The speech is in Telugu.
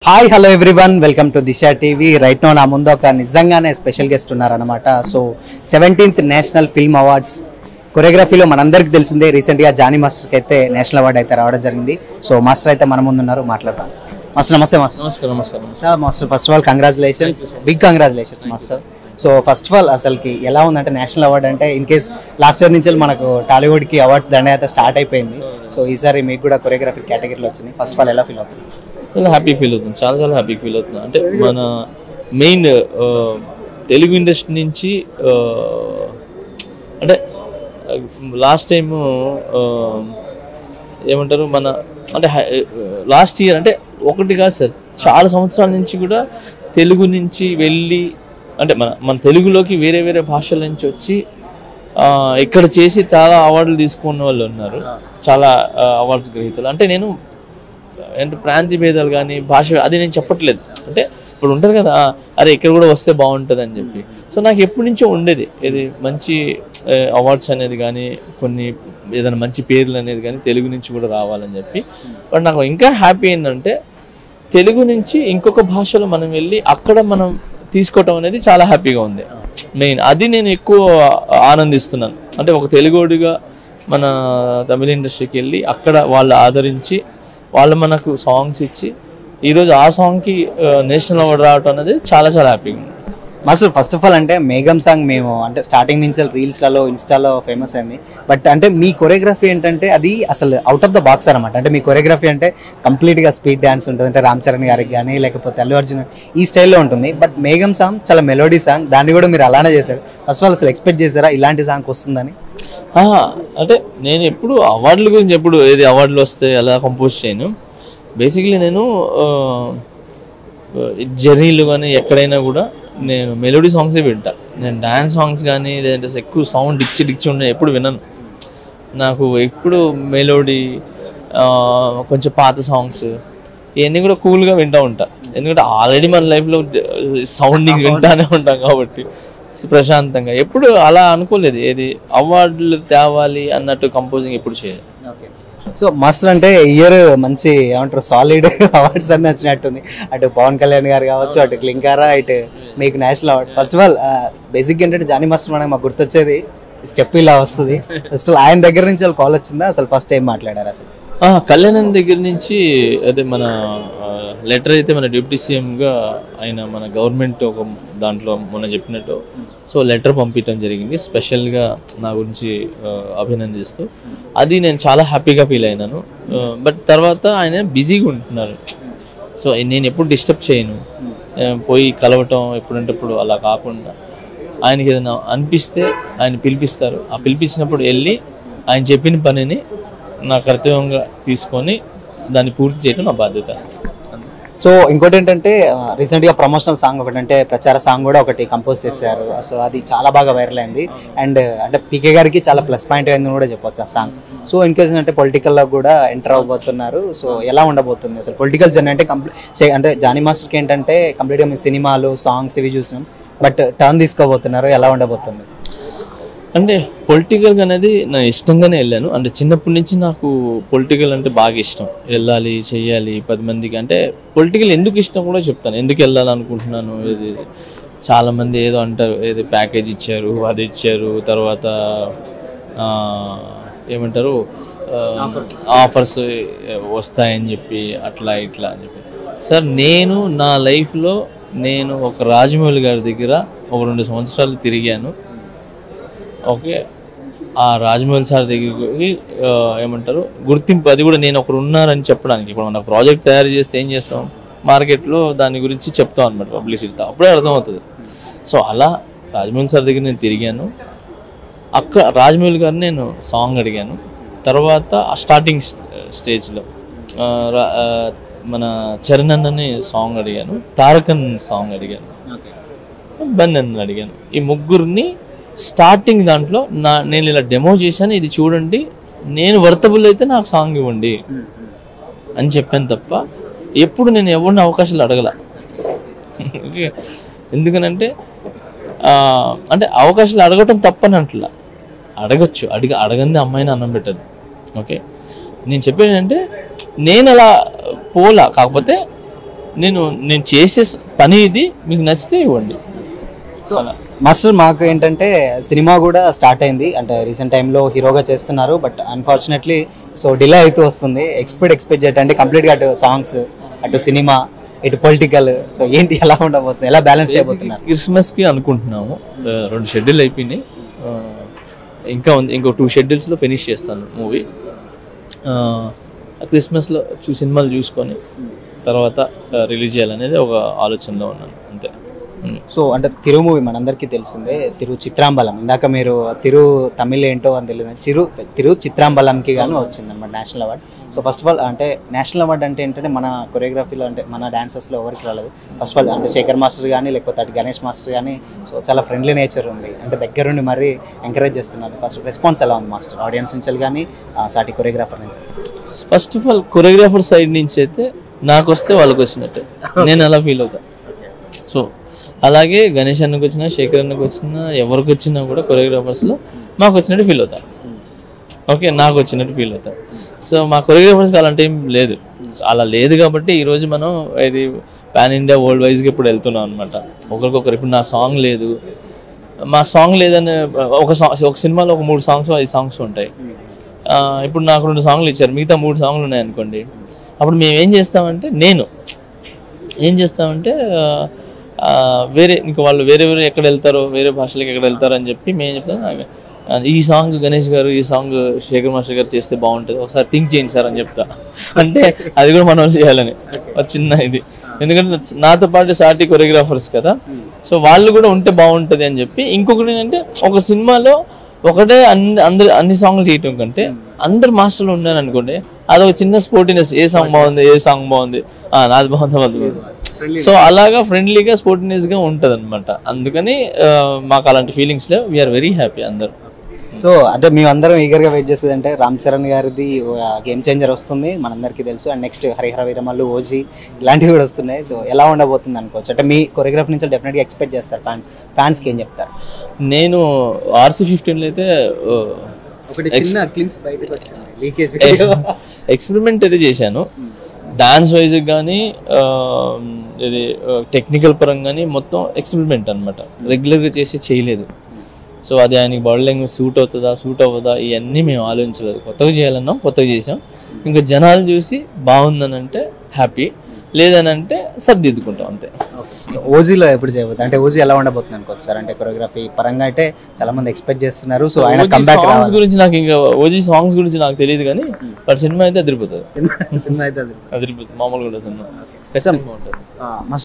Hi hello everyone welcome to Disha TV. Right now నా ముందు ఒక నిజంగానే స్పెషల్ గెస్ట్ ఉన్నారనమాట. So 17th national film awards కొరియోగ్రఫీలో మనందరికీ తెలిసిందే, రీసెంట్గా జానీ మాస్టర్కి అయితే నేషనల్ అవార్డు అయితే రావడం జరిగింది. సో మాస్టర్ అయితే మన ముందు ఉన్నారు, మాట్లాడతాం. మాస్టర్ నమస్తే. నమస్కారం sir master, first of all congratulations, big congratulations master. So first of all అసలుకి ఎలా ఉందంటే నేషనల్ అవార్డు అంటే, ఇన్ కేస్ లాస్ట్ ఇయర్ నుంచి మనకు టాలీవుడ్కి అవార్డ్స్ దండయాత్ర స్టార్ట్ అయిపోయింది. సో ఈసారి మీకు కూడా కొరియోగ్రఫీ కేటగిరీలో వచ్చింది. ఫస్ట్ ఆఫ్ ఆల్ ఎలా ఫీల్ అవుతుంది? చాలా హ్యాపీ ఫీల్ అవుతుంది, చాలా హ్యాపీ ఫీల్ అవుతుంది. అంటే మన మెయిన్ తెలుగు ఇండస్ట్రీ నుంచి అంటే లాస్ట్ టైము ఏమంటారు మన అంటే లాస్ట్ ఇయర్ అంటే ఒకటి కాదు సార్, చాలా సంవత్సరాల నుంచి కూడా తెలుగు నుంచి వెళ్ళి అంటే మన తెలుగులోకి వేరే వేరే భాషల నుంచి వచ్చి ఇక్కడ చేసి చాలా అవార్డులు తీసుకున్న వాళ్ళు ఉన్నారు, చాలా అవార్డ్స్ గ్రహీతలు. అంటే నేను అంటే ప్రాంతీయ భేదాలు కానీ భాష అది నేను చెప్పట్లేదు. అంటే ఇప్పుడు ఉంటారు కదా, అరే ఇక్కడ కూడా వస్తే బాగుంటుంది అని చెప్పి. సో నాకు ఎప్పటి నుంచో ఉండేది ఇది మంచి అవార్డ్స్ అనేది కానీ కొన్ని ఏదైనా మంచి పేర్లు అనేది కానీ తెలుగు నుంచి కూడా రావాలని చెప్పి. బట్ నాకు ఇంకా హ్యాపీ ఏంటంటే తెలుగు నుంచి ఇంకొక భాషలో మనం వెళ్ళి అక్కడ మనం తీసుకోవటం అనేది చాలా హ్యాపీగా ఉంది. మెయిన్ అది నేను ఎక్కువ ఆనందిస్తున్నాను. అంటే ఒక తెలుగుడిగా మన తమిళ ఇండస్ట్రీకి వెళ్ళి అక్కడ వాళ్ళు ఆదరించి వాళ్ళు మనకు సాంగ్స్ ఇచ్చి ఈరోజు ఆ సాంగ్కి నేషనల్ అవార్డు రావటం అనేది చాలా హ్యాపీగా ఉంది. మాస్టర్ ఫస్ట్ ఆఫ్ ఆల్ అంటే మేఘం సాంగ్ మేము అంటే స్టార్టింగ్ నుంచి రీల్స్లలో ఇన్స్టాలో ఫేమస్ అయింది. బట్ అంటే మీ కొరియోగ్రఫీ ఏంటంటే అది అసలు అవుట్ ఆఫ్ ద బాక్స్ అనమాట. అంటే మీ కొరియోగ్రఫీ అంటే కంప్లీట్గా స్పీడ్ డ్యాన్స్ ఉంటుంది, అంటే రామ్ చరణ్ గారికి కానీ లేకపోతే అల్లు అర్జున్ ఈ స్టైల్లో ఉంటుంది. బట్ మేఘం సాంగ్ చాలా మెలోడీ సాంగ్, దాన్ని కూడా మీరు అలానే చేశారు. ఫస్ట్ ఆఫ్ ఆల్ అసలు ఎక్స్పెక్ట్ చేశారా ఇలాంటి సాంగ్ వస్తుందని? అంటే నేను ఎప్పుడు అవార్డుల గురించి ఎప్పుడు ఏది అవార్డులు వస్తే అలా కంపోజ్ చేయను. బేసిక్లీ నేను జర్నీలు కానీ ఎక్కడైనా కూడా నేను మెలోడీ సాంగ్సే వింటా. నేను డ్యాన్స్ సాంగ్స్ కానీ లేదంటే ఎక్కువ సౌండ్ డిచ్చి ఉన్న ఎప్పుడు వినను. నాకు ఎప్పుడు మెలోడీ కొంచెం పాత సాంగ్స్ ఇవన్నీ కూడా కూల్గా వింటూ ఉంటా. ఎందుకంటే ఆల్రెడీ మన లైఫ్లో సౌండింగ్ వింటానే ఉంటాం కాబట్టి ప్రశాంతంగా. ఎప్పుడు అలా అనుకోలేదు ఏది అవార్డులు తేవాలి అన్నట్టు కంపోజింగ్ ఎప్పుడు చేయాలి. సో మాస్టర్ అంటే ఇయర్ మంచి ఏమంటారు సాలిడ్ అవార్డ్స్ అన్నీ వచ్చినట్టుంది. అటు పవన్ కళ్యాణ్ గారు కావచ్చు, అటు క్లింకారా, ఇటు మీకు national award. First of all basic ఏంటంటే జానీ మాస్టర్ మనకి మాకు గుర్తొచ్చేది స్టెప్ ఇలా వస్తుంది. ఫస్ట్ ఆయన దగ్గర నుంచి వాళ్ళు కాల్ వచ్చిందా? అసలు ఫస్ట్ టైం మాట్లాడారు అసలు? కళ్యాణ్ దగ్గర నుంచి అదే మన లెటర్ అయితే మన డిప్యూటీ సీఎంగా ఆయన మన గవర్నమెంట్ ఒక దాంట్లో మొన్న చెప్పినట్టు సో లెటర్ పంపించడం జరిగింది స్పెషల్గా నా గురించి అభినందిస్తూ. అది నేను చాలా హ్యాపీగా ఫీల్ అయినాను. బట్ తర్వాత ఆయన బిజీగా ఉంటున్నారు. సో నేను ఎప్పుడు డిస్టర్బ్ చేయను, పోయి కలవటం ఎప్పుడంటప్పుడు అలా కాకుండా ఆయనకి ఏదైనా అనిపిస్తే ఆయన పిలిపిస్తారు. ఆ పిలిపించినప్పుడు వెళ్ళి ఆయన చెప్పిన పనిని నా కర్తవ్యంగా తీసుకొని దాన్ని పూర్తి చేయడం నా బాధ్యత. సో ఇంకోటి ఏంటంటే రీసెంట్గా ప్రమోషనల్ సాంగ్ ఒకటి అంటే ప్రచార సాంగ్ కూడా ఒకటి కంపోజ్ చేశారు. సో అది చాలా బాగా వైరల్ అయింది. అండ్ అంటే పీకే గారికి చాలా ప్లస్ పాయింట్ అయిందని కూడా చెప్పొచ్చు ఆ సాంగ్. సో ఇన్కేస్ అంటే పొలిటికల్లో కూడా ఎంటర్ అవ్వబోతున్నారు. సో ఎలా ఉండబోతుంది అసలు పొలిటికల్ జర్నీ అంటే అంటే జానీ మాస్టర్కి ఏంటంటే కంప్లీట్గా మీ సినిమాలు సాంగ్స్ ఇవి చూసినాం, బట్ టర్న్ తీసుకోబోతున్నారు, ఎలా ఉండబోతుంది? అంటే పొలిటికల్ అనేది నేను ఇష్టంగానే వెళ్ళాను. అంటే చిన్నప్పటి నుంచి నాకు పొలిటికల్ అంటే బాగా ఇష్టం. వెళ్ళాలి, చెయ్యాలి 10 మందికి. అంటే పొలిటికల్ ఎందుకు ఇష్టం కూడా చెప్తాను, ఎందుకు వెళ్ళాలనుకుంటున్నాను. ఇది చాలామంది ఏదో అంటారు, ఏదో ప్యాకేజ్ ఇచ్చారు, అది ఇచ్చారు, తర్వాత ఏమంటారు ఆఫర్స్ వస్తాయని చెప్పి అట్లా ఇట్లా అని చెప్పి. సార్ నేను నా లైఫ్లో నేను ఒక రాజమౌళి గారి దగ్గర ఒక 2 సంవత్సరాలు తిరిగాను. ఓకే, ఆ రాజమౌళి సార్ దగ్గరికి ఏమంటారు గుర్తింపు, అది కూడా నేను ఒకరు ఉన్నారని చెప్పడానికి. ఇప్పుడు మన ప్రాజెక్ట్ తయారు చేస్తే ఏం చేస్తాం, మార్కెట్లో దాని గురించి చెప్తాం అనమాట, పబ్లిసిటీతో, అప్పుడే అర్థమవుతుంది. సో అలా రాజమౌళి సార్ దగ్గర నేను తిరిగాను. రాజమౌళి గారిని నేను సాంగ్ అడిగాను. తర్వాత స్టార్టింగ్ స్టేజ్లో మన చరణ్ అన్నని సాంగ్ అడిగాను, తారకన్ సాంగ్ అడిగాను, బన్నన్ అడిగాను. ఈ ముగ్గురిని స్టార్టింగ్ దాంట్లో నేను ఇలా డెమో చేశాను, ఇది చూడండి, నేను వర్తబుల్ అయితే నాకు సాంగ్ ఇవ్వండి అని చెప్పాను తప్ప ఎప్పుడు నేను ఎవరిని అవకాశాలు అడగల. ఎందుకనంటే అంటే అవకాశాలు అడగటం తప్పని అంటలా, అడగచ్చు, అడగంది అమ్మాయిని అన్నం పెట్టదు. ఓకే, నేను చెప్పేది అంటే నేను అలా పోలా, కాకపోతే నేను చేసే పని ఇది, మీకు నచ్చితే ఇవ్వండి. సో మాస్టర్ మాకు ఏంటంటే సినిమా కూడా స్టార్ట్ అయింది, అంటే రీసెంట్ టైంలో హీరోగా చేస్తున్నారు, బట్ అన్ఫార్చునేట్లీ సో డిలే అవుతూ వస్తుంది. ఎక్స్పెక్ట్ చేయటంటే కంప్లీట్గా అటు సాంగ్స్, అటు సినిమా, ఇటు పొలిటికల్, సో ఏంటి ఎలా ఉండబోతుంది, ఎలా బ్యాలెన్స్ చేయబోతున్నారు? క్రిస్మస్కి అనుకుంటున్నాము, 2 షెడ్యూల్ అయిపోయినాయి, ఇంకా ఉంది, ఇంకో 2 షెడ్యూల్స్లో ఫినిష్ చేస్తాను మూవీ. క్రిస్మస్లో సినిమాలు చూసుకొని తర్వాత రిలీజ్ చేయాలనేది ఒక ఆలోచనలో ఉన్నాను అంతే. సో అంటే తిరు మూవీ మనందరికీ తెలిసిందే, తిరు చిత్రాంబలం. ఇందాక మీరు తమిళ్ ఏంటో అని తెలియదు, తిరు చిత్రాంబలంకి గాను వచ్చింది అనమాట national award. So first of all అంటే నేషనల్ అవార్డ్ అంటే ఏంటంటే మన కొరియోగ్రఫీలో అంటే మన డాన్సర్స్లో ఎవరికి రాలేదు. ఫస్ట్ ఆఫ్ ఆల్ అంటే శేఖర్ మాస్టర్ కానీ లేకపోతే అటు గణేష్ మాస్టర్ కానీ సో చాలా ఫ్రెండ్లీ నేచర్ ఉంది, అంటే దగ్గరుండి మరీ ఎంకరేజ్ చేస్తున్నారు. ఫస్ట్ రెస్పాన్స్ ఎలా ఉంది మాస్టర్, ఆడియన్స్ నుంచి కానీ సాటి కొరియోగ్రాఫర్ నుంచి? First of all choreographer side నుంచి అయితే నాకు వస్తే వాళ్ళకి వచ్చినట్టే, నేను అలా ఫీల్ అవుతాను. సో అలాగే గణేష్ అన్నకు వచ్చినా, శేఖర్ అన్నకు వచ్చినా, ఎవరికి వచ్చినా కూడా కొరియోగ్రాఫర్స్లో మాకు వచ్చినట్టు ఫీల్ అవుతాను. ఓకే, నాకు వచ్చినట్టు ఫీల్ అవుతాం. సో మా కొరియోగ్రాఫర్స్కి అలాంటి ఏం లేదు, అలా లేదు కాబట్టి ఈరోజు మనం ఇది పాన్ ఇండియా వరల్డ్ వైజ్గా ఇప్పుడు వెళ్తున్నాం అనమాట. ఒకరికొకరు ఇప్పుడు నా సాంగ్ లేదు, మా సాంగ్ లేదని ఒక సినిమాలో ఒక 3 సాంగ్స్ 5 సాంగ్స్ ఉంటాయి. ఇప్పుడు నాకు 2 సాంగ్లు ఇచ్చారు, మిగతా 3 సాంగ్లు ఉన్నాయి అనుకోండి. అప్పుడు మేము ఏం చేస్తామంటే వేరే ఇంకా వాళ్ళు వేరే ఎక్కడ వెళ్తారో, వేరే భాషలకు ఎక్కడ వెళ్తారో అని చెప్పి మేము చెప్తాను, ఈ సాంగ్ గణేష్ గారు, ఈ సాంగ్ శేఖర్ మాస్టర్ గారు చేస్తే బాగుంటుంది, ఒకసారి థింక్ చేయండి సార్ అని చెప్తా. అంటే అది కూడా మనం చేయాలని ఒక చిన్న ఇది, ఎందుకంటే నాతో పాటు సాటి కొరియోగ్రాఫర్స్ కదా, సో వాళ్ళు కూడా ఉంటే బాగుంటుంది అని చెప్పి. ఇంకొకటి ఏంటంటే ఒక సినిమాలో ఒకటే అన్ని సాంగ్లు చేయటం కంటే అందరు మాస్టర్లు ఉన్నారు అనుకోండి, అదొక చిన్న స్పోర్టినెస్, ఏ సాంగ్ బాగుంది, నాది బాగుంది. సో అలాగా ఫ్రెండ్లీగా స్పోర్టినెస్గా ఉంటుంది అనమాట. అందుకని మాకు అలాంటి ఫీలింగ్స్ లేవు, వీఆర్ వెరీ హ్యాపీ అందరు. సో అంటే మేమందరం ఈగర్గా వెయిట్ చేసేది అంటే రామ్ చరణ్ గారిది గేమ్ చేంజర్ వస్తుంది మనందరికీ తెలుసు, and next Harihara Veeramallu, OG ఇలాంటివి కూడా వస్తున్నాయి. సో ఎలా ఉండబోతుంది అనుకోవచ్చు, అంటే మీ కొరియోగ్రఫీ నుంచి డెఫినెట్గా ఎక్స్పెక్ట్ చేస్తారు ఫ్యాన్స్కి ఏం చెప్తారు? నేను RC15లో అయితే ఎక్స్పెరిమెంట్ అయితే చేశాను, డాన్స్ వైజ్ కానీ ఇది టెక్నికల్ పరంగా కానీ మొత్తం ఎక్స్పెరిమెంట్ అనమాట, రెగ్యులర్గా చేయలేదు. సో అది ఆయనకి బాడీ లాంగ్వేజ్ సూట్ అవ్వదా ఇవన్నీ మేము ఆలోచించలేదు, కొత్తగా చేయాలన్నాం, కొత్తగా చేసాం. ఇంకా జనాలు చూసి బాగుందని అంటే హ్యాపీ, లేదని అంటే సర్దిద్దుకుంటాం అంతే. ఓజీలో ఎప్పుడు చేయబోతుంది, అంటే ఓజీ ఎలా ఉండబోతుంది అనుకోవచ్చు సార్? అంటే కొరియోగ్రఫీ పరంగా అయితే చాలా మంది ఎక్స్పెక్ట్ చేస్తున్నారు. సో ఆయన కంబ్యాక్ సాంగ్స్ గురించి నాకు ఇంకా ఓజీ సాంగ్స్ గురించి నాకు తెలియదు కానీ బట్ సినిమా అయితే అదిరిపోతుంది, మామూలుగా ఉంటుంది సినిమా.